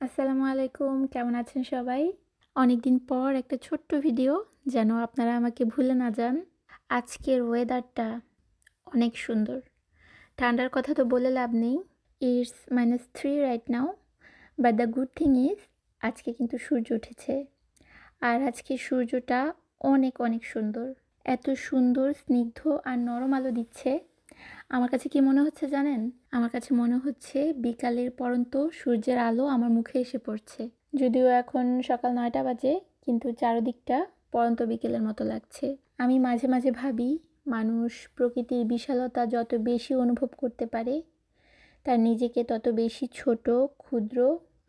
আসসালামু আলাইকুম। কেমন আছেন সবাই? অনেকদিন পর একটা ছোট্ট ভিডিও, যেন আপনারা আমাকে ভুলে না যান। আজকের ওয়েদারটা অনেক সুন্দর। ঠান্ডার কথা তো বলে লাভ নেই। It's -3 right now. But the good thing is আজকে কিন্তু সূর্য উঠেছে। আর আজকে সূর্যটা অনেক অনেক সুন্দর। এত সুন্দর স্নিগ্ধ আর নরম আলো দিচ্ছে। আমার কাছে কি মনে হচ্ছে জানেন? আমার কাছে মনে হচ্ছে বিকালের পড়ন্ত সূর্যের আলো আমার মুখে এসে পড়ছে। যদিও এখন সকাল ৯টা বাজে, কিন্তু চারদিকটা পড়ন্ত বিকেলের মতো লাগছে। আমি মাঝে মাঝে ভাবি, মানুষ প্রকৃতির বিশালতা যত বেশি অনুভব করতে পারে, তার নিজেকে তত বেশি ছোট, ক্ষুদ্র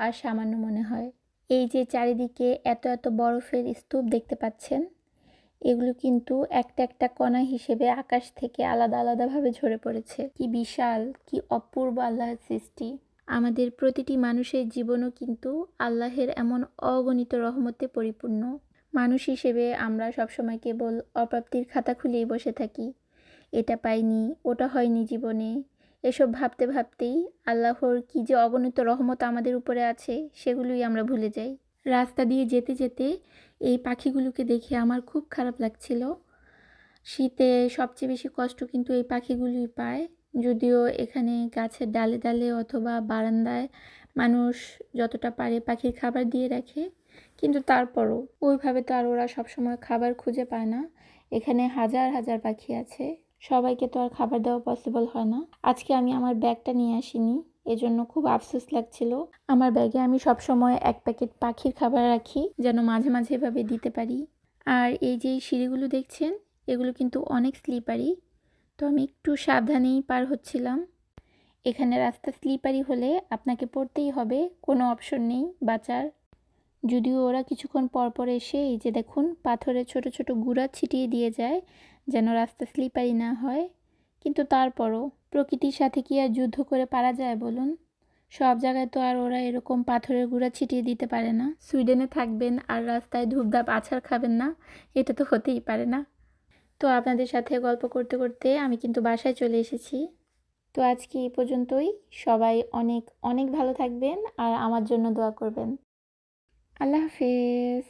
আর সামান্য মনে হয়। এই যে চারিদিকে এত এত বরফের স্তূপ দেখতে পাচ্ছেন, এগুলো কিন্তু একটা একটা কণা হিসেবে আকাশ থেকে আলাদা আলাদাভাবে ঝরে পড়েছে। কি বিশাল, কি অপূর্ব আল্লাহর সৃষ্টি! আমাদের প্রতিটি মানুষের জীবনও কিন্তু আল্লাহের এমন অগণিত রহমতে পরিপূর্ণ। মানুষ হিসেবে আমরা সবসময় কেবল অপ্রাপ্তির খাতা খুলেই বসে থাকি। এটা পাইনি, ওটা হয়নি জীবনে। এসব ভাবতে ভাবতেই আল্লাহর কি যে অগণিত রহমত আমাদের উপরে আছে, সেগুলোই আমরা ভুলে যাই। রাস্তা দিয়ে যেতে যেতে এই পাখিগুলোকে দেখে আমার খুব খারাপ লাগছিল। শীতে সবচেয়ে বেশি কষ্ট কিন্তু এই পাখিগুলোই পায়। যদিও এখানে গাছের ডালে ডালে অথবা বারান্দায় মানুষ যতটা পারে পাখির খাবার দিয়ে রাখে, কিন্তু তারপরও ওইভাবে তো আর ওরা সবসময় খাবার খুঁজে পায় না। এখানে হাজার হাজার পাখি আছে, সবাইকে তো আর খাবার দেওয়া পসিবল হয় না। আজকে আমি আমার ব্যাগটা নিয়ে আসিনি, এজন্য খুব আফসোস লাগছিল। আমার ব্যাগে আমি সবসময় এক প্যাকেট পাখির খাবার রাখি, যেন মাঝে মাঝে এভাবে দিতে পারি। আর এই যে সিঁড়িগুলো দেখছেন, এগুলো কিন্তু অনেক স্লিপারি, তো আমি একটু সাবধানেই পার হচ্ছিলাম। এখানে রাস্তা স্লিপারি হলে আপনাকে পড়তেই হবে, কোনো অপশন নেই বাঁচার। যদিও ওরা কিছুক্ষণ পর পর এসে এই যে দেখুন পাথরে ছোট ছোট গুঁড়া ছিটিয়ে দিয়ে যায়, যেন রাস্তা স্লিপারি না হয়। কিন্তু তারপরও প্রকৃতির সাথে কি আর যুদ্ধ করে পারা যায় বলুন? সব জায়গায় তো আর ওরা এরকম পাথরের গুঁড়া ছিটিয়ে দিতে পারে না। সুইডেনে থাকবেন আর রাস্তায় ধূপধাপ আছাড় খাবেন না, এটা তো হতেই পারে না। তো আপনাদের সাথে গল্প করতে করতে আমি কিন্তু বাসায় চলে এসেছি। তো আজকে এই পর্যন্তই। সবাই অনেক অনেক ভালো থাকবেন আর আমার জন্য দোয়া করবেন। আল্লাহ হাফেজ।